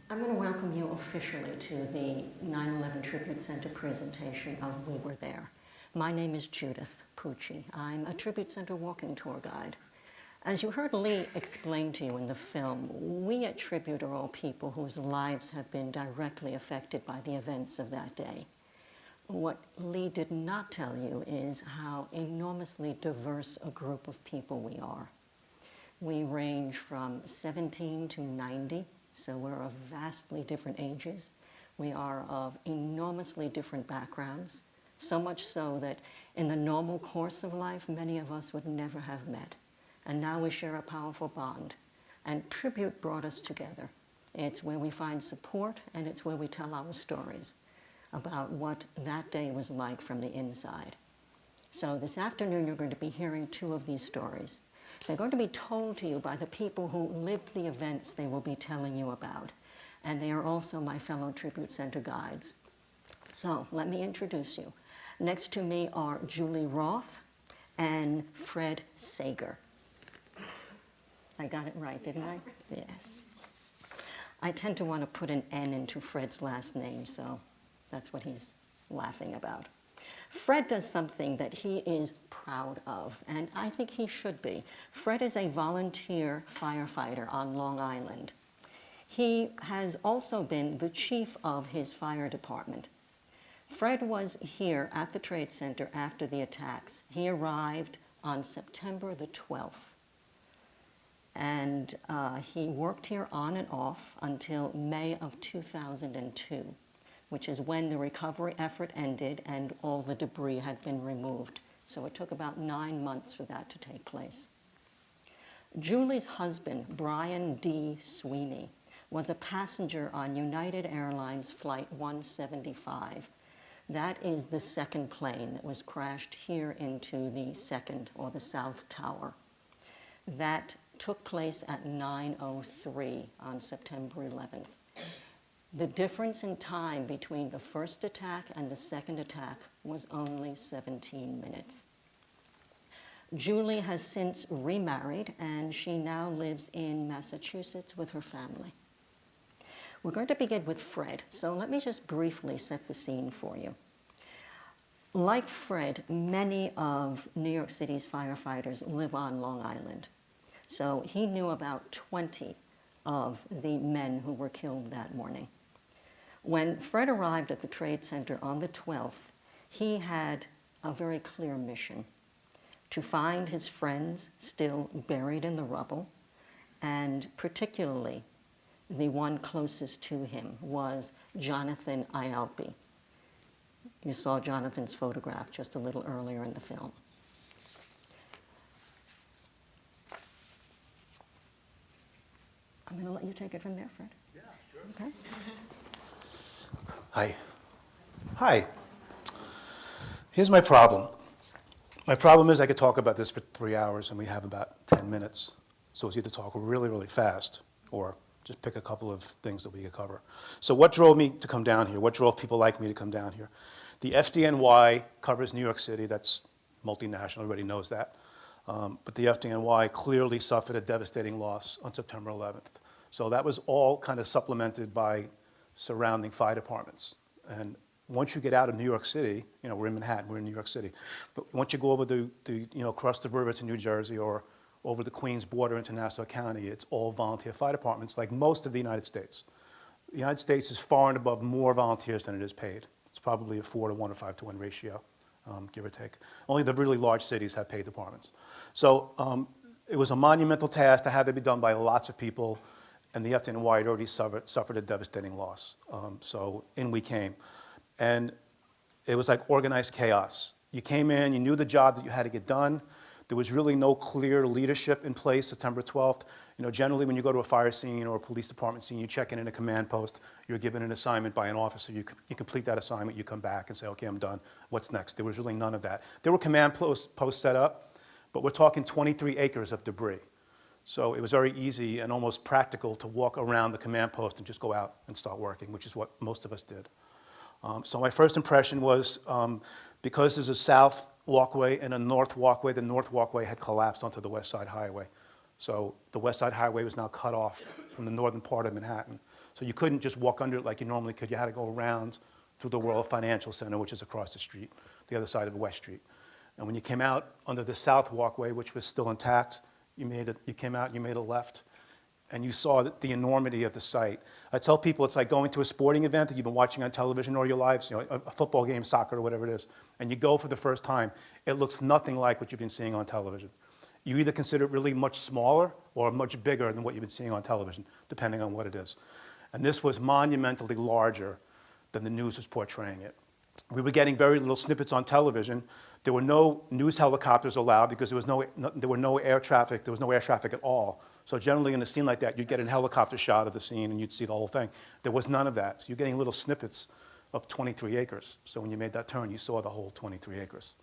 I'm going to welcome you officially to the 9/11 Tribute Center presentation of We Were There. My name is Judith Pucci. I'm a Tribute Center walking tour guide. As you heard Lee explain to you in the film, we at Tribute are all people whose lives have been directly affected by the events of that day. What Lee did not tell you is how enormously diverse a group of people we are. We range from 17 to 90, so we're of vastly different ages. We are of enormously different backgrounds, so much so that in the normal course of life, many of us would never have met. And now we share a powerful bond. And Tribute brought us together. It's where we find support, and it's where we tell our stories about what that day was like from the inside. So this afternoon, you're going to be hearing two of these stories. They're going to be told to you by the people who lived the events they will be telling you about. And they are also my fellow Tribute Center guides. So let me introduce you. Next to me are Julie Roth and Fred Sager. I got it right, didn't I? Yes. I tend to want to put an N into Fred's last name, so that's what he's laughing about. Fred does something that he is proud of, and I think he should be. Fred is a volunteer firefighter on Long Island. He has also been the chief of his fire department. Fred was here at the Trade Center after the attacks. He arrived on September the 12th. And he worked here on and off until May of 2002, which is when the recovery effort ended and all the debris had been removed. So it took about 9 months for that to take place. Julie's husband, Brian D. Sweeney, was a passenger on United Airlines Flight 175. That is the second plane that was crashed here into the second, or the South Tower. That took place at 9:03 on September 11th. The difference in time between the first attack and the second attack was only 17 minutes. Julie has since remarried, and she now lives in Massachusetts with her family. We're going to begin with Fred, so let me just briefly set the scene for you. Like Fred, many of New York City's firefighters live on Long Island. So he knew about 20 of the men who were killed that morning. When Fred arrived at the Trade Center on the 12th, he had a very clear mission: to find his friends still buried in the rubble, and particularly the one closest to him was Jonathan Ialpi. You saw Jonathan's photograph just a little earlier in the film. I'm going to let you take it from there, Fred. Yeah, sure. Okay. Hi. Hi. Here's my problem. My problem is I could talk about this for 3 hours and we have about 10 minutes. So it's either talk really, really fast or just pick a couple of things that we could cover. So what drove me to come down here? What drove people like me to come down here? The FDNY covers New York City. That's multinational. Everybody knows that. But the FDNY clearly suffered a devastating loss on September 11th. So that was all kind of supplemented by surrounding fire departments. And once you get out of New York City, you know, we're in Manhattan, we're in New York City. But once you go over across the river to New Jersey or over the Queens border into Nassau County, it's all volunteer fire departments, like most of the United States. The United States is far and above more volunteers than it is paid. It's probably a 4-to-1 or 5-to-1 ratio. Give or take. Only the really large cities have paid departments. So it was a monumental task that had to be done by lots of people, and the FDNY had already suffered a devastating loss. So in we came. And it was like organized chaos. You came in, you knew the job that you had to get done. There was really no clear leadership in place September 12th. You know, generally when you go to a fire scene or a police department scene, you check in a command post, you're given an assignment by an officer, you complete that assignment, you come back and say, okay, I'm done, what's next? There was really none of that. There were command posts set up, but we're talking 23 acres of debris. So it was very easy and almost practical to walk around the command post and just go out and start working, which is what most of us did. So my first impression was, because there's a south walkway and a north walkway, the north walkway had collapsed onto the West Side Highway. So the West Side Highway was now cut off from the northern part of Manhattan. So you couldn't just walk under it like you normally could. You had to go around through the World Financial Center, which is across the street, the other side of West Street. And when you came out under the south walkway, which was still intact, you came out, you made a left, and you saw the enormity of the site. I tell people it's like going to a sporting event that you've been watching on television all your lives, a football game, soccer, or whatever it is, and you go for the first time. It looks nothing like what you've been seeing on television. You either consider it really much smaller or much bigger than what you've been seeing on television, depending on what it is. And this was monumentally larger than the news was portraying it. We were getting very little snippets on television. There were no news helicopters allowed because there were no air traffic. There was no air traffic at all. So generally in a scene like that, you'd get a helicopter shot of the scene and you'd see the whole thing. There was none of that. So you're getting little snippets of 23 acres. So when you made that turn, you saw the whole 23 acres.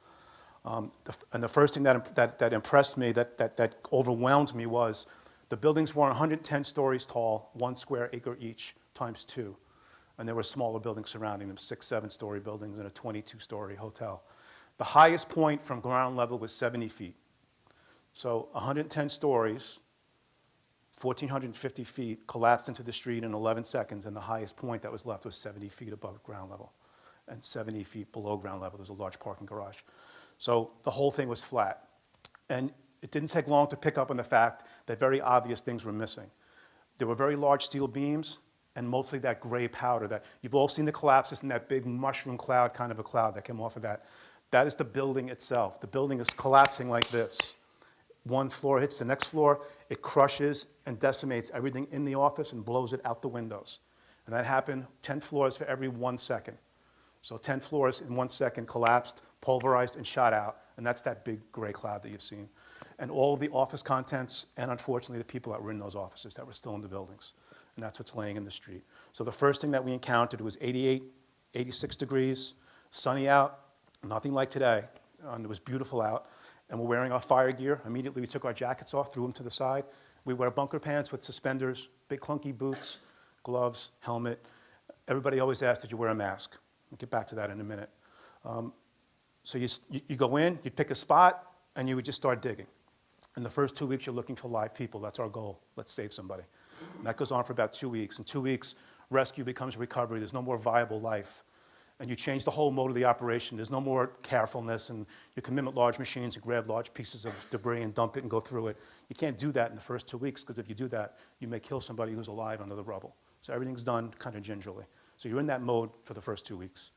And the first thing that impressed me, that overwhelmed me, was the buildings were 110 stories tall, 1 square acre each, times 2. And there were smaller buildings surrounding them, 6, 7-story buildings and a 22-story hotel. The highest point from ground level was 70 feet. So 110 stories, 1,450 feet, collapsed into the street in 11 seconds, and the highest point that was left was 70 feet above ground level. And 70 feet below ground level, there's a large parking garage. So the whole thing was flat. And it didn't take long to pick up on the fact that very obvious things were missing. There were very large steel beams, and mostly that gray powder that you've all seen the collapses in that big mushroom cloud, kind of a cloud that came off of that. That is the building itself. The building is collapsing like this. One floor hits the next floor, it crushes and decimates everything in the office and blows it out the windows. And that happened 10 floors for every 1 second. So 10 floors in 1 second collapsed, pulverized, and shot out. And that's that big gray cloud that you've seen. And all of the office contents, and unfortunately the people that were in those offices that were still in the buildings. And that's what's laying in the street. So the first thing that we encountered was 88, 86 degrees, sunny out, nothing like today. And it was beautiful out. And we're wearing our fire gear. Immediately we took our jackets off, threw them to the side. We wear bunker pants with suspenders, big clunky boots, gloves, helmet. Everybody always asks, did you wear a mask? We'll get back to that in a minute. So you go in, you pick a spot, and you would just start digging. In the first 2 weeks, you're looking for live people. That's our goal. Let's save somebody. And that goes on for about 2 weeks. In 2 weeks, rescue becomes recovery. There's no more viable life. And you change the whole mode of the operation. There's no more carefulness, and you can mimic large machines and grab large pieces of debris and dump it and go through it. You can't do that in the first 2 weeks, because if you do that, you may kill somebody who's alive under the rubble. So everything's done kind of gingerly. So you're in that mode for the first 2 weeks.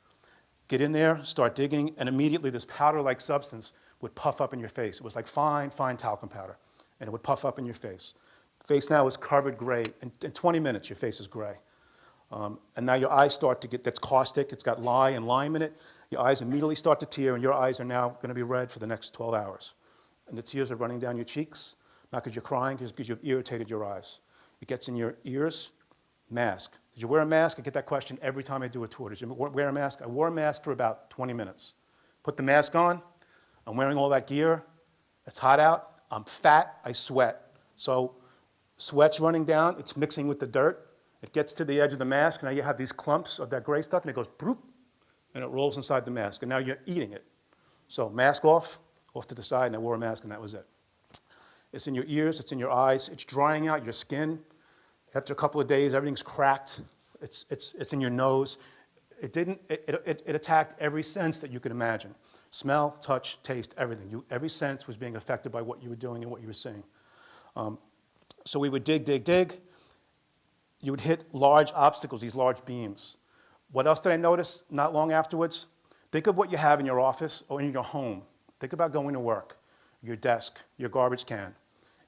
Get in there, start digging, and immediately this powder-like substance would puff up in your face. It was like fine, fine talcum powder, and it would puff up in your face. Face now is covered gray. In 20 minutes, your face is gray. And now your eyes start to get, that's caustic, it's got lye and lime in it. Your eyes immediately start to tear, and your eyes are now going to be red for the next 12 hours. And the tears are running down your cheeks, not because you're crying, because you've irritated your eyes. It gets in your ears. Mask. Did you wear a mask? I get that question every time I do a tour. Did you wear a mask? I wore a mask for about 20 minutes. Put the mask on. I'm wearing all that gear. It's hot out. I'm fat. I sweat. So sweat's running down. It's mixing with the dirt. It gets to the edge of the mask, and now you have these clumps of that gray stuff, and it goes bloop, and it rolls inside the mask, and now you're eating it. So mask off to the side, and I wore a mask, and that was it. It's in your ears. It's in your eyes. It's drying out your skin. After a couple of days, everything's cracked. It's in your nose. It attacked every sense that you could imagine. Smell, touch, taste, everything. Every sense was being affected by what you were doing and what you were seeing. So we would dig. You would hit large obstacles, these large beams. What else did I notice not long afterwards? Think of what you have in your office or in your home. Think about going to work, your desk, your garbage can,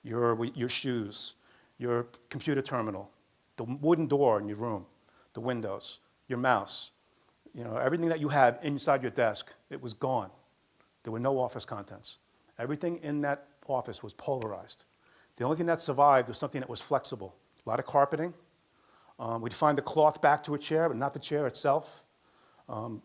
your shoes, your computer terminal, the wooden door in your room, the windows, your mouse, everything that you have inside your desk, it was gone. There were no office contents. Everything in that office was pulverized. The only thing that survived was something that was flexible. A lot of carpeting. We'd find the cloth back to a chair, but not the chair itself. A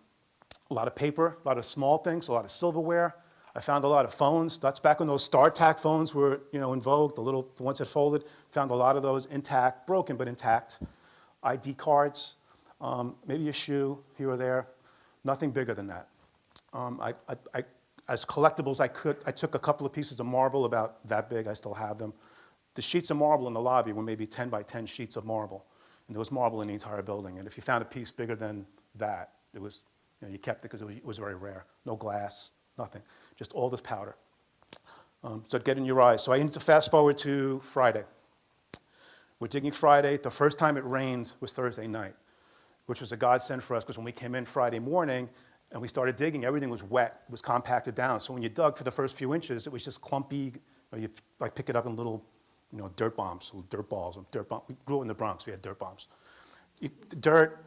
lot of paper, a lot of small things, a lot of silverware. I found a lot of phones. That's back when those StarTAC phones were, in vogue, the ones that folded. Found a lot of those intact, broken but intact. ID cards, maybe a shoe here or there. Nothing bigger than that. As collectibles, I took a couple of pieces of marble about that big. I still have them. The sheets of marble in the lobby were maybe 10 by 10 sheets of marble. and there was marble in the entire building. And if you found a piece bigger than that, it was, you kept it because it was very rare. No glass, nothing, just all this powder. So it'd get in your eyes. So I need to fast forward to Friday. We're digging Friday. The first time it rained was Thursday night, which was a godsend for us because when we came in Friday morning and we started digging, everything was wet, it was compacted down. So when you dug for the first few inches, it was just clumpy. You like pick it up in little, dirt bombs, little dirt balls. Dirt bomb. We grew up in the Bronx. We had dirt bombs. Dirt,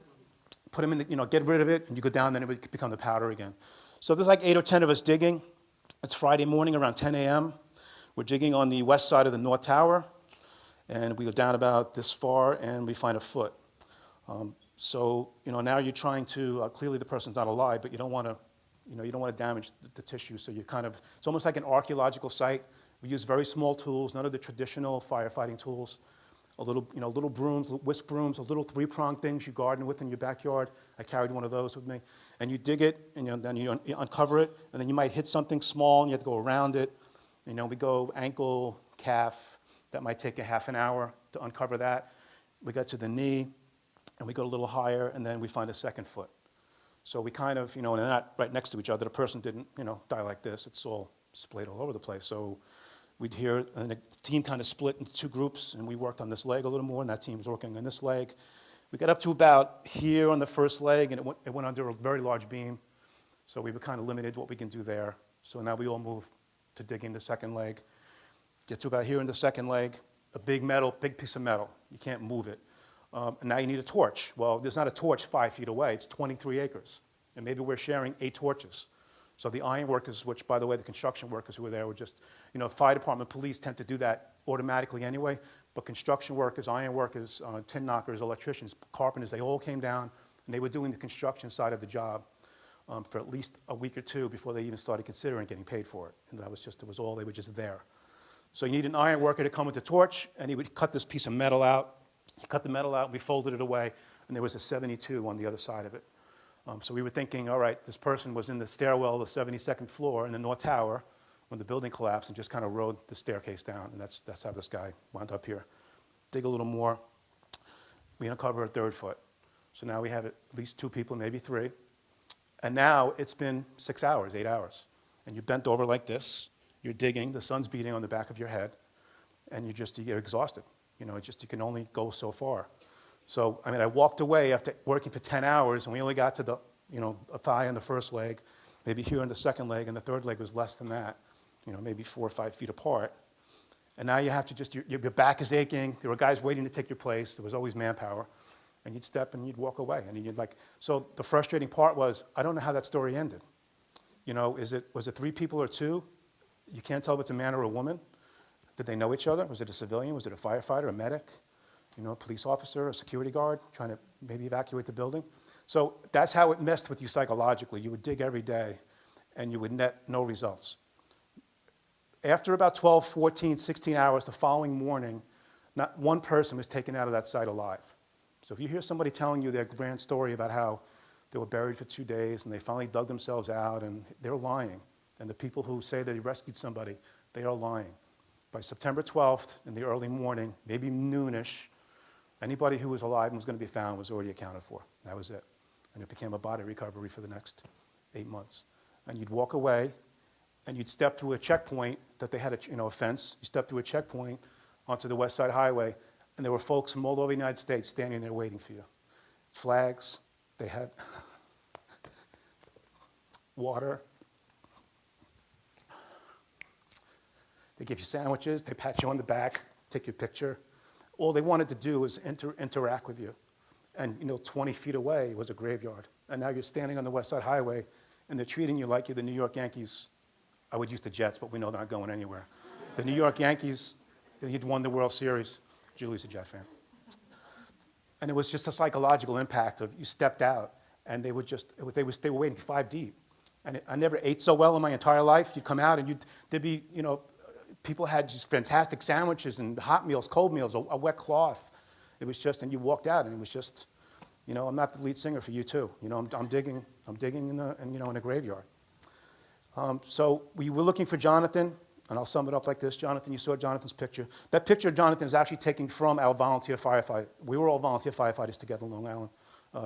put them in the, get rid of it, and you go down, then it would become the powder again. So there's like 8 or 10 of us digging. It's Friday morning around 10 a.m. We're digging on the west side of the North Tower, and we go down about this far, and we find a foot. So now you're trying to clearly the person's not alive, but you don't want to damage the tissue. So you it's almost like an archaeological site. We use very small tools, none of the traditional firefighting tools. Little brooms, whisk brooms, little 3-pronged things you garden with in your backyard. I carried one of those with me. And you dig it, and then you uncover it, and then you might hit something small, and you have to go around it. We go ankle, calf. That might take a half an hour to uncover that. We got to the knee, and we go a little higher, and then we find a second foot. So we and they're not right next to each other. The person didn't, die like this. It's all splayed all over the place. So we'd hear, and the team split into 2 groups, and we worked on this leg a little more, and that team was working on this leg. We got up to about here on the first leg, and it went under a very large beam. So we were limited what we can do there. So now we all move to digging the second leg. Get to about here in the second leg, a big piece of metal. You can't move it. And now you need a torch. Well, there's not a torch 5 feet away. It's 23 acres. And maybe we're sharing 8 torches. So the iron workers, which, by the way, the construction workers who were there were just, fire department, police tend to do that automatically anyway. But construction workers, iron workers, tin knockers, electricians, carpenters, they all came down, and they were doing the construction side of the job for at least a week or 2 before they even started considering getting paid for it. And they were just there. So you need an iron worker to come with a torch, and he would cut this piece of metal out. He cut the metal out, we folded it away, and there was a 72 on the other side of it. So we were thinking, all right, this person was in the stairwell of the 72nd floor in the North Tower when the building collapsed and just rode the staircase down, and that's how this guy wound up here. Dig a little more, we uncover a 3rd foot. So now we have at least 2 people, maybe 3. And now it's been 6 hours, 8 hours, and you're bent over like this. You're digging, the sun's beating on the back of your head, and you get exhausted. You can only go so far. So, I walked away after working for 10 hours, and we only got to the, a thigh on the first leg, maybe here on the second leg, and the third leg was less than that, maybe 4 or 5 feet apart. And now you have to your back is aching. There were guys waiting to take your place. There was always manpower. And you'd step and you'd walk away. And so the frustrating part was, I don't know how that story ended. Was it 3 people or 2? You can't tell if it's a man or a woman. Did they know each other? Was it a civilian? Was it a firefighter, a medic? A police officer, a security guard trying to maybe evacuate the building? So that's how it messed with you psychologically. You would dig every day, and you would net no results. After about 12, 14, 16 hours the following morning, not one person was taken out of that site alive. So if you hear somebody telling you their grand story about how they were buried for 2 days and they finally dug themselves out, and they're lying. And the people who say they rescued somebody, they are lying. By September 12th, in the early morning, maybe noonish, anybody who was alive and was going to be found was already accounted for. That was it. And it became a body recovery for the next 8 months. And you'd walk away, and you'd step through a checkpoint that they had a fence. You step through a checkpoint onto the West Side Highway, and there were folks from all over the United States standing there waiting for you. Flags, they had water. They give you sandwiches, they pat you on the back, take your picture. All they wanted to do was interact with you. And 20 feet away was a graveyard. And now you're standing on the West Side Highway, and they're treating you like you're the New York Yankees. I would use the Jets, but we know they're not going anywhere. The New York Yankees, he'd won the World Series. Julie's a Jet fan. And it was just a psychological impact of you stepped out, and they were waiting 5 deep. And I never ate so well in my entire life. You'd come out, and there'd be, people had just fantastic sandwiches and hot meals, cold meals, a wet cloth. It was just, and you walked out, and it was just, I'm not the lead singer for U2. I'm digging in a graveyard. So we were looking for Jonathan. And I'll sum it up like this. Jonathan, you saw Jonathan's picture. That picture of Jonathan is actually taken from our volunteer firefighter. We were all volunteer firefighters together in Long Island.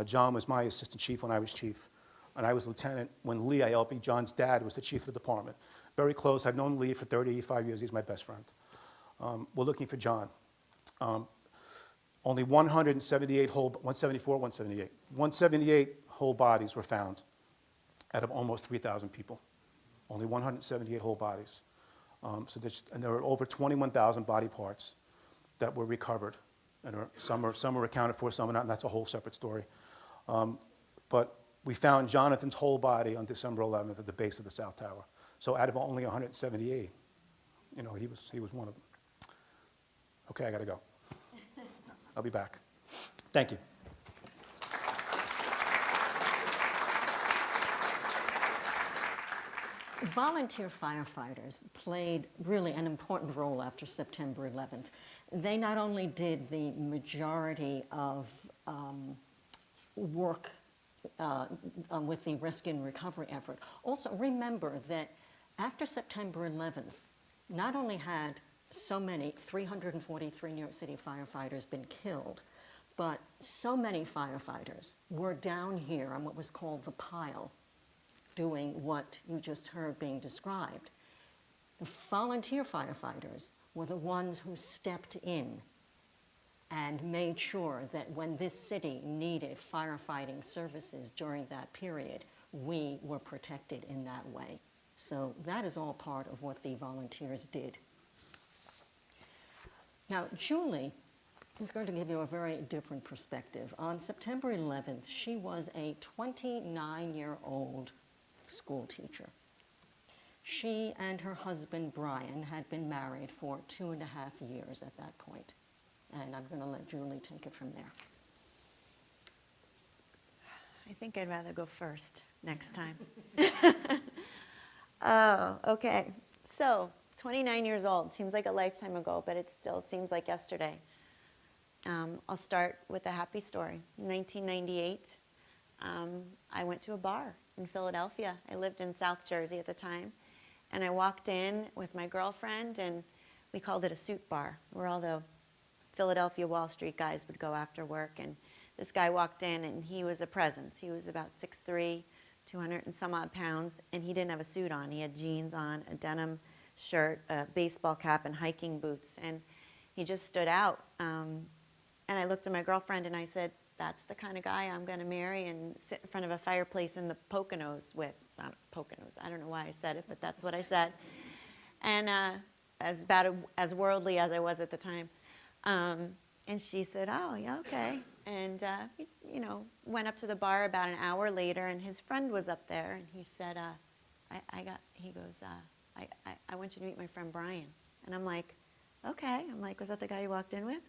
John was my assistant chief when I was chief. And I was lieutenant when Lee ILP, John's dad, was the chief of the department. Very close. I've known Lee for 35 years. He's my best friend. We're looking for John. Only 178 whole bodies were found out of almost 3,000 people. Only 178 whole bodies. And there are over 21,000 body parts that were recovered. And some are accounted for, some are not, and that's a whole separate story. But we found Jonathan's whole body on December 11th at the base of the South Tower. So out of only 178, he was one of them. Okay, I gotta go. I'll be back. Thank you. Volunteer firefighters played really an important role after September 11th. They not only did the majority of work with the rescue and recovery effort, also remember that after September 11th, not only had so many, 343 New York City firefighters been killed, but so many firefighters were down here on what was called the pile, doing what you just heard being described. The volunteer firefighters were the ones who stepped in and made sure that when this city needed firefighting services during that period, we were protected in that way. So that is all part of what the volunteers did. Now, Julie is going to give you a very different perspective. On September 11th, she was a 29-year-old school teacher. She and her husband, Brian, had been married for 2.5 years at that point. And I'm going to let Julie take it from there. I think I'd rather go first next time. Oh, okay. So, 29 years old. Seems like a lifetime ago, but it still seems like yesterday. I'll start with a happy story. In 1998, I went to a bar in Philadelphia. I lived in South Jersey at the time. And I walked in with my girlfriend, and we called it a suit bar, where all the Philadelphia Wall Street guys would go after work. And this guy walked in, and he was a presence. He was about 6'3", 200 and some odd pounds, and he didn't have a suit on. He had jeans on, a denim shirt, a baseball cap, and hiking boots. And he just stood out. And I looked at my girlfriend, and I said, that's the kind of guy I'm going to marry and sit in front of a fireplace in the Poconos with. Poconos, I don't know why I said it, but that's what I said. And as worldly as I was at the time. And she said, oh, yeah, okay. And, went up to the bar about an hour later, and his friend was up there, and he said, I want you to meet my friend Brian. And I'm like, okay. I'm like, was that the guy you walked in with?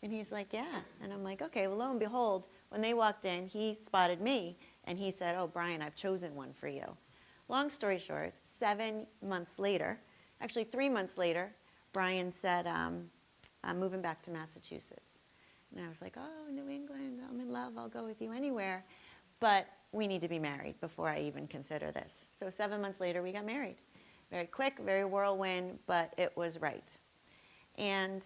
And he's like, yeah. And I'm like, okay, well, lo and behold, when they walked in, he spotted me, and he said, oh, Brian, I've chosen one for you. Long story short, 7 months later, actually 3 months later, Brian said, I'm moving back to Massachusetts. And I was like, oh, New England, I'm in love, I'll go with you anywhere. But we need to be married before I even consider this. So 7 months later, we got married. Very quick, very whirlwind, but it was right. And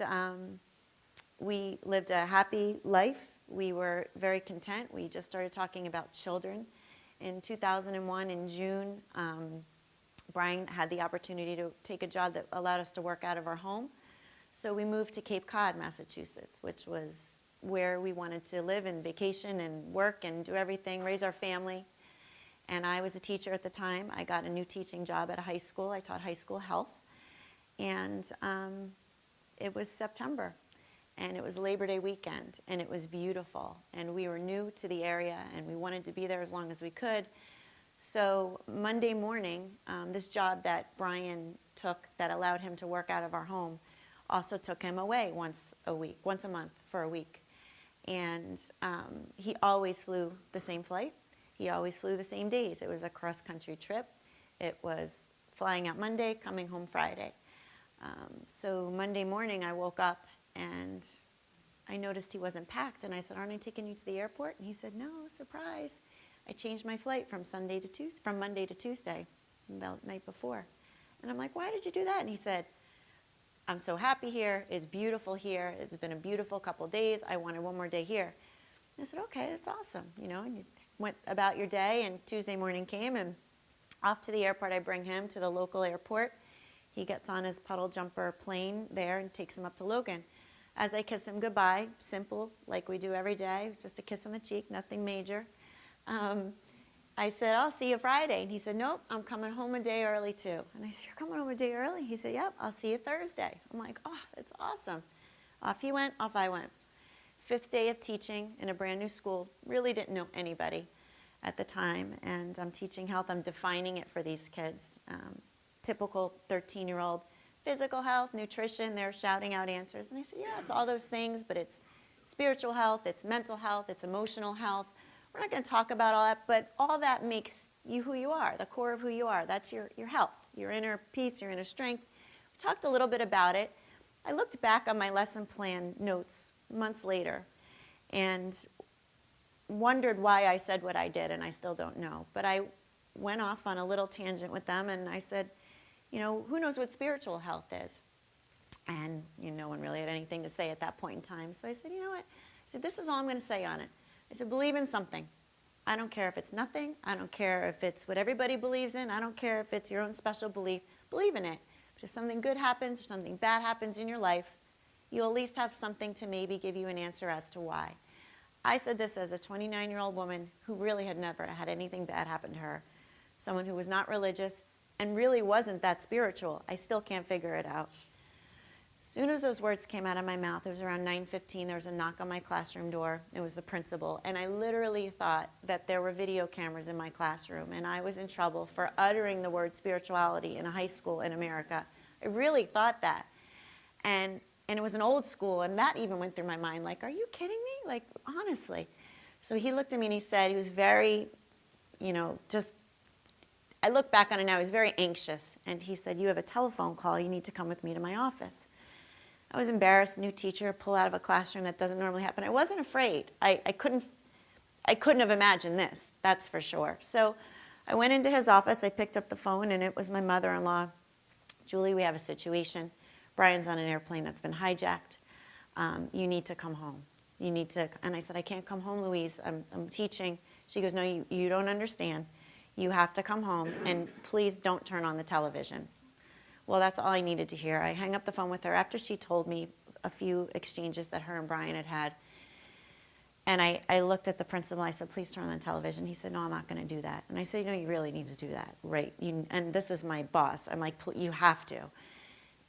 we lived a happy life. We were very content. We just started talking about children. In 2001, in June, Brian had the opportunity to take a job that allowed us to work out of our home. So we moved to Cape Cod, Massachusetts, which was where we wanted to live and vacation and work and do everything, raise our family. And I was a teacher at the time. I got a new teaching job at a high school. I taught high school health. And it was September, and it was Labor Day weekend, and it was beautiful. And we were new to the area, and we wanted to be there as long as we could. So Monday morning, this job that Brian took that allowed him to work out of our home also took him away once a month for a week. And he always flew the same flight. He always flew the same days. It was a cross-country trip. It was flying out Monday, coming home Friday. So Monday morning I woke up and I noticed he wasn't packed. And I said, aren't I taking you to the airport? And he said, no, surprise. I changed my flight from Monday to Tuesday, the night before. And I'm like, why did you do that? And he said, I'm so happy here. It's beautiful here. It's been a beautiful couple of days. I wanted one more day here. And I said, okay, that's awesome. You know, and you went about your day, and Tuesday morning came, and off to the airport. I bring him to the local airport. He gets on his puddle jumper plane there and takes him up to Logan. As I kiss him goodbye, simple, like we do every day, just a kiss on the cheek, nothing major. I said, I'll see you Friday. And he said, nope, I'm coming home a day early too. And I said, you're coming home a day early? He said, yep, I'll see you Thursday. I'm like, oh, that's awesome. Off he went, off I went. 5th day of teaching in a brand new school. Really didn't know anybody at the time. And I'm teaching health. I'm defining it for these kids. Typical 13-year-old physical health, nutrition. They're shouting out answers. And I said, yeah, it's all those things, but it's spiritual health, it's mental health, it's emotional health. We're not going to talk about all that, but all that makes you who you are, the core of who you are. That's your health, your inner peace, your inner strength. We talked a little bit about it. I looked back on my lesson plan notes months later and wondered why I said what I did, and I still don't know. But I went off on a little tangent with them, and I said, you know, who knows what spiritual health is? And no one really had anything to say at that point in time. So I said, you know what? I said, this is all I'm going to say on it. I said, believe in something. I don't care if it's nothing. I don't care if it's what everybody believes in. I don't care if it's your own special belief. Believe in it. But if something good happens or something bad happens in your life, you'll at least have something to maybe give you an answer as to why. I said this as a 29-year-old woman who really had never had anything bad happen to her, someone who was not religious and really wasn't that spiritual. I still can't figure it out. As soon as those words came out of my mouth, it was around 9:15, there was a knock on my classroom door. It was the principal, and I literally thought that there were video cameras in my classroom, and I was in trouble for uttering the word spirituality in a high school in America. I really thought that. And it was an old school, and that even went through my mind, like, are you kidding me? Like, honestly. So he looked at me and he said, he was very, I look back on it now, he was very anxious, and he said, you have a telephone call, you need to come with me to my office. I was embarrassed, new teacher, pull out of a classroom, that doesn't normally happen. I wasn't afraid. I couldn't have imagined this, that's for sure. So I went into his office, I picked up the phone, and it was my mother-in-law. Julie, we have a situation. Brian's on an airplane that's been hijacked. You need to come home. You need to, and I said, I can't come home, Louise, I'm teaching. She goes, no, you don't understand. You have to come home, and please don't turn on the television. Well, that's all I needed to hear. I hung up the phone with her after she told me a few exchanges that her and Brian had had. And I looked at the principal. I said, please turn on the television. He said, no, I'm not going to do that. And I said, you really need to do that, right? And this is my boss. I'm like, you have to.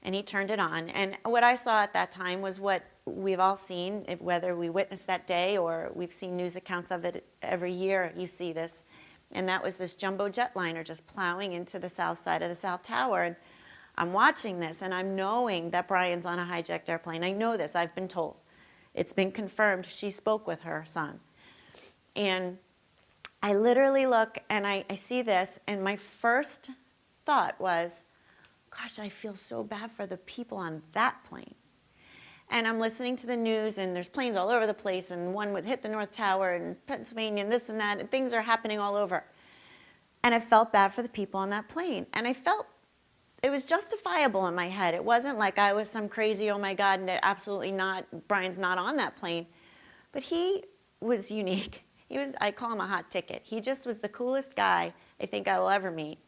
And he turned it on. And what I saw at that time was what we've all seen, whether we witnessed that day or we've seen news accounts of it every year, you see this. And that was this jumbo jetliner just plowing into the south side of the South Tower. And I'm watching this, and I'm knowing that Brian's on a hijacked airplane. I know this. I've been told. It's been confirmed. She spoke with her son. And I literally look, and I see this, and my first thought was, gosh, I feel so bad for the people on that plane. And I'm listening to the news, and there's planes all over the place, and one would hit the North Tower in Pennsylvania, and this and that, and things are happening all over. And I felt bad for the people on that plane. And I felt it was justifiable in my head. It wasn't like I was some crazy, oh my God, no, absolutely not, Brian's not on that plane. But he was unique. I call him a hot ticket. He just was the coolest guy I think I will ever meet.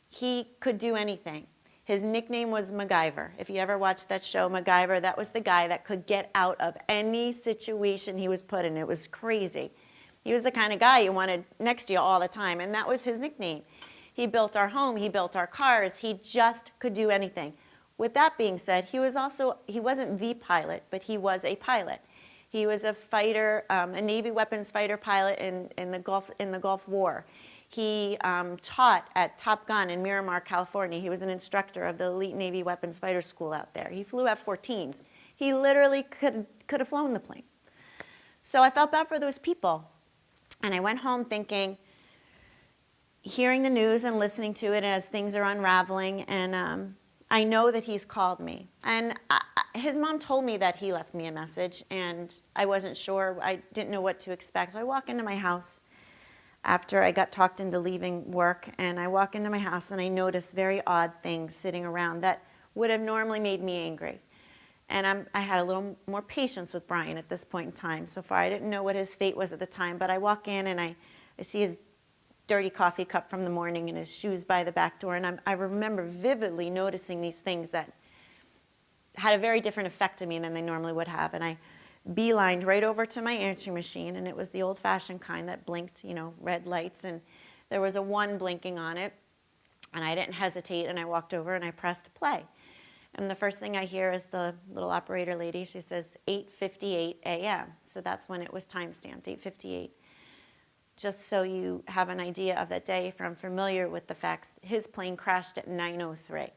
He could do anything. His nickname was MacGyver. If you ever watched that show, MacGyver, that was the guy that could get out of any situation he was put in. It was crazy. He was the kind of guy you wanted next to you all the time, and that was his nickname. He built our home, he built our cars, he just could do anything. With that being said, he wasn't the pilot, but he was a pilot. He was a fighter, a Navy weapons fighter pilot in the Gulf War. He taught at Top Gun in Miramar, California. He was an instructor of the elite Navy weapons fighter school out there. He flew F-14s. He literally could have flown the plane. So I felt bad for those people. And I went home thinking, hearing the news and listening to it as things are unraveling, and I know that he's called me. And his mom told me that he left me a message, and I wasn't sure. I didn't know what to expect. So I walk into my house. after I got talked into leaving work, and I walk into my house and I notice very odd things sitting around that would have normally made me angry. And I had a little more patience with Brian at this point in time. So far, I didn't know what his fate was at the time, but I walk in and I see his dirty coffee cup from the morning and his shoes by the back door, and I remember vividly noticing these things that had a very different effect on me than they normally would have. And I beelined right over to my answering machine, and it was the old-fashioned kind that blinked, red lights, and there was a 1 blinking on it, and I didn't hesitate, and I walked over and I pressed play. And the first thing I hear is the little operator lady. She says 8:58 a.m. So that's when it was time-stamped, 8:58. Just so you have an idea of that day, if I'm familiar with the facts, his plane crashed at 9:03.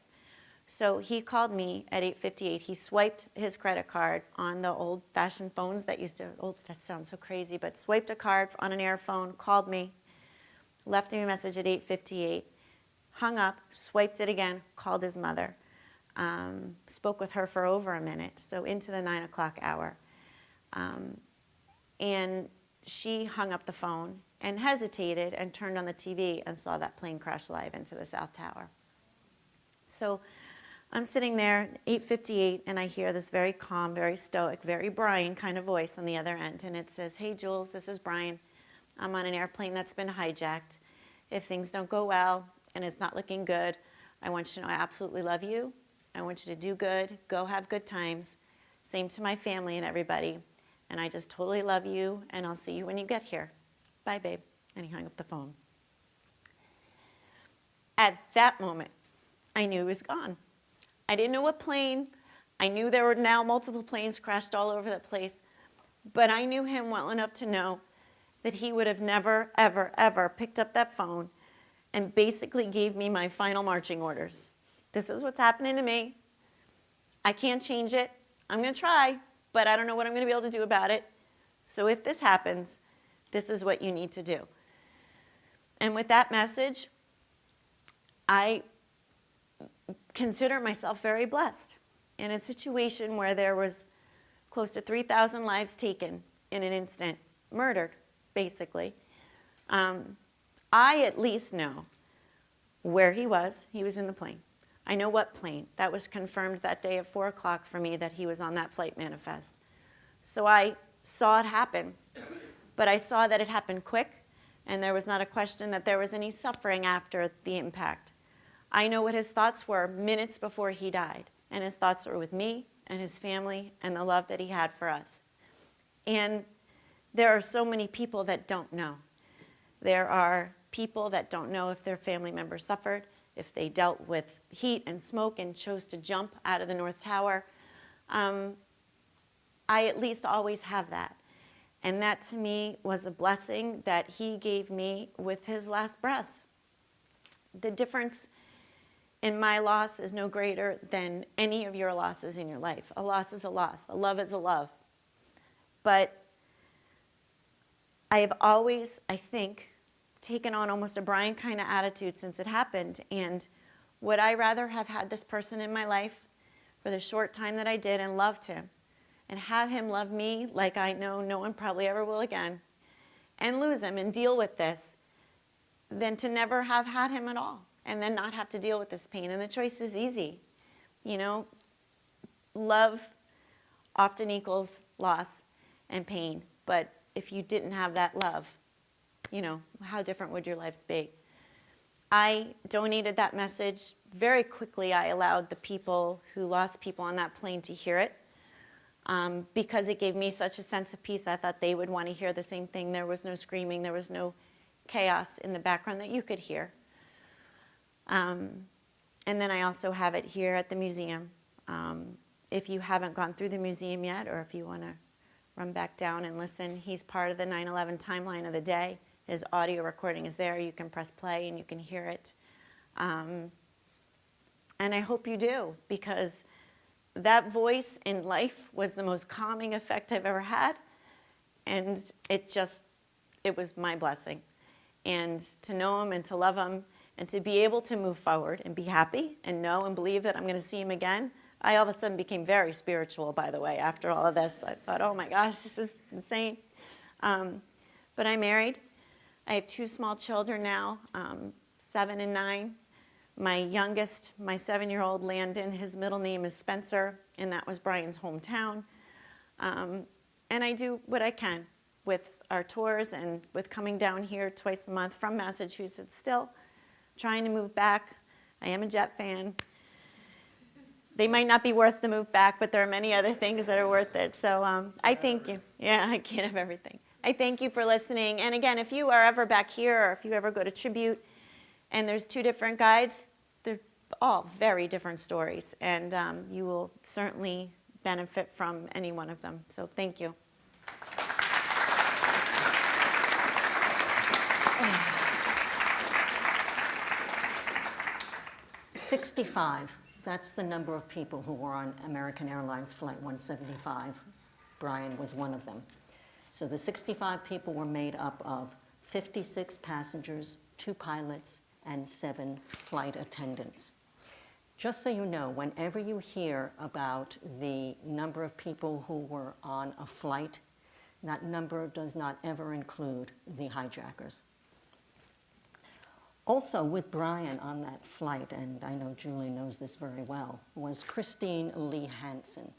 So he called me at 8:58. He swiped his credit card on the old-fashioned phones that that sounds so crazy, but swiped a card on an air phone, called me, left me a message at 8:58, hung up, swiped it again, called his mother. Spoke with her for over a minute, so into the 9 o'clock hour. And she hung up the phone and hesitated and turned on the TV and saw that plane crash live into the South Tower. So I'm sitting there, 8:58, and I hear this very calm, very stoic, very Brian kind of voice on the other end, and it says, "Hey, Jules, this is Brian. I'm on an airplane that's been hijacked. If things don't go well and it's not looking good, I want you to know I absolutely love you. I want you to do good, go have good times. Same to my family and everybody. And I just totally love you, and I'll see you when you get here. Bye, babe." And he hung up the phone. At that moment, I knew he was gone. I didn't know what plane. I knew there were now multiple planes crashed all over the place. But I knew him well enough to know that he would have never, ever, ever picked up that phone and basically gave me my final marching orders. This is what's happening to me. I can't change it. I'm going to try, but I don't know what I'm going to be able to do about it. So if this happens, this is what you need to do. And with that message, I consider myself very blessed. In a situation where there was close to 3,000 lives taken in an instant, murdered, basically, I at least know where he was. He was in the plane. I know what plane. That was confirmed that day at 4 o'clock for me that he was on that flight manifest. So I saw it happen, but I saw that it happened quick, and there was not a question that there was any suffering after the impact. I know what his thoughts were minutes before he died, and his thoughts were with me and his family and the love that he had for us. And there are so many people that don't know. There are people that don't know if their family member suffered, if they dealt with heat and smoke and chose to jump out of the North Tower. I at least always have that. And that to me was a blessing that he gave me with his last breath. The difference in my loss is no greater than any of your losses in your life. A loss is a loss. A love is a love. But I have always, I think, taken on almost a Brian kind of attitude since it happened. And would I rather have had this person in my life for the short time that I did and loved him, and have him love me like I know no one probably ever will again, and lose him and deal with this, than to never have had him at all and then not have to deal with this pain? And the choice is easy. Love often equals loss and pain. But if you didn't have that love, how different would your lives be? I donated that message. Very quickly, I allowed the people who lost people on that plane to hear it, because it gave me such a sense of peace. I thought they would want to hear the same thing. There was no screaming. There was no chaos in the background that you could hear. And then I also have it here at the museum. If you haven't gone through the museum yet, or if you want to run back down and listen, he's part of the 9/11 timeline of the day. His audio recording is there. You can press play and you can hear it. And I hope you do, because that voice in life was the most calming effect I've ever had. And it was my blessing. And to know him and to love him and to be able to move forward and be happy and know and believe that I'm going to see him again. I all of a sudden became very spiritual, by the way, after all of this. I thought, oh my gosh, this is insane. But I'm married. I have 2 small children now, 7 and 9. My youngest, my 7-year-old Landon, his middle name is Spencer, and that was Brian's hometown. And I do what I can with our tours and with coming down here twice a month from Massachusetts, still trying to move back. I am a Jet fan. They might not be worth the move back, but there are many other things that are worth it. So I thank you. Yeah, I can't have everything. I thank you for listening. And again, if you are ever back here or if you ever go to Tribute and there's 2 different guides, they're all very different stories. And you will certainly benefit from any one of them. So thank you. $65. That's the number of people who were on American Airlines Flight 175. Brian was one of them. So the 65 people were made up of 56 passengers, 2 pilots, and 7 flight attendants. Just so you know, whenever you hear about the number of people who were on a flight, that number does not ever include the hijackers. Also with Brian on that flight, and I know Julie knows this very well, was Christine Lee Hansen.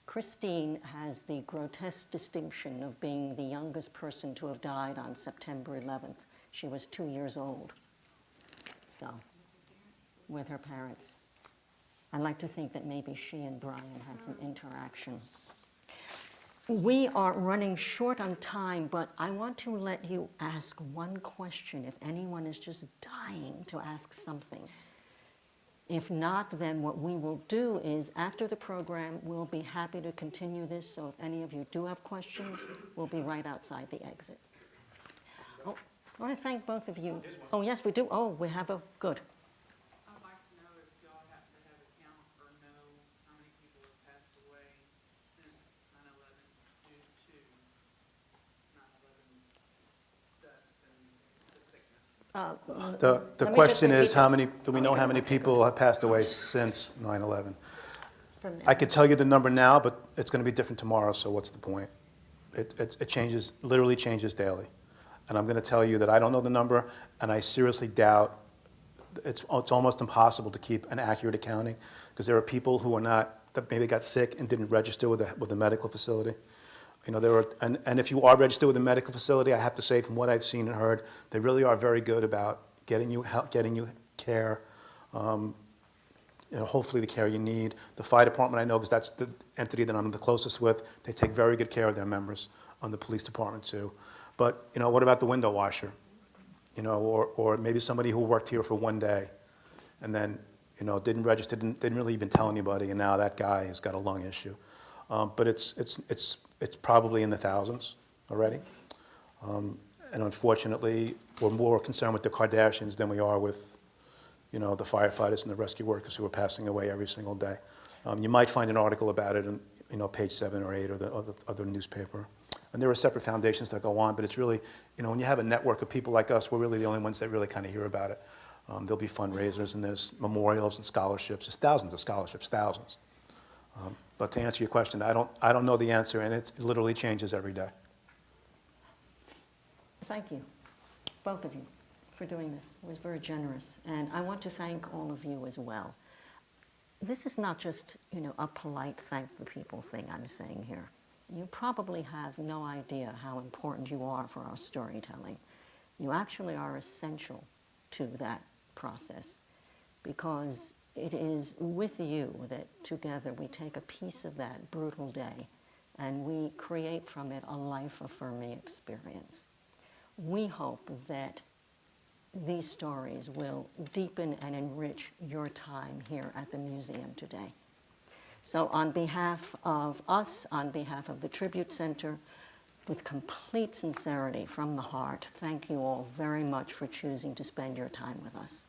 Christine has the grotesque distinction of being the youngest person to have died on September 11th. She was 2 years old. So, with her parents. I like to think that maybe she and Brian had some interaction. We are running short on time, but I want to let you ask one question if anyone is just dying to ask something. If not, then what we will do is after the program, we'll be happy to continue this. So if any of you do have questions, we'll be right outside the exit. Oh, I want to thank both of you. Oh, yes, we do. Oh, we have a, good. I'd like to know if y'all happen to have a count or know how many people have passed away since 9/11 due to 9/11's dust and the sickness. The Let me question just is, repeat how many, do we know how many people have passed away since 9/11? From there. I could tell you the number now, but it's going to be different tomorrow, so what's the point? It changes, literally changes daily. And I'm going to tell you that I don't know the number, and I seriously doubt, it's almost impossible to keep an accurate accounting, because there are people who are not, that maybe got sick and didn't register with a medical facility. You know, there are, and if you are registered with a medical facility, I have to say, from what I've seen and heard, they really are very good about getting you help, getting you care, you know, hopefully the care you need. The fire department, I know, because that's the entity that I'm the closest with, they take very good care of their members. On the police department too. But, you know, what about the window washer? You know, or maybe somebody who worked here for 1 day and then, you know, didn't register, didn't really even tell anybody, and now that guy has got a lung issue. But it's probably in the thousands already. And unfortunately, we're more concerned with the Kardashians than we are with, you know, the firefighters and the rescue workers who are passing away every single day. You might find an article about it in, you know, page 7 or 8 or the other newspaper. And there are separate foundations that go on, but it's really, you know, when you have a network of people like us, we're really the only ones that really kind of hear about it. There'll be fundraisers, and there's memorials and scholarships. There's thousands of scholarships, thousands. But to answer your question, I don't know the answer, and it literally changes every day. Thank you, both of you, for doing this. It was very generous. And I want to thank all of you as well. This is not just, you know, a polite thank the people thing I'm saying here. You probably have no idea how important you are for our storytelling. You actually are essential to that process, because it is with you that together we take a piece of that brutal day and we create from it a life-affirming experience. We hope that these stories will deepen and enrich your time here at the museum today. So on behalf of us, on behalf of the Tribute Center, with complete sincerity from the heart, thank you all very much for choosing to spend your time with us.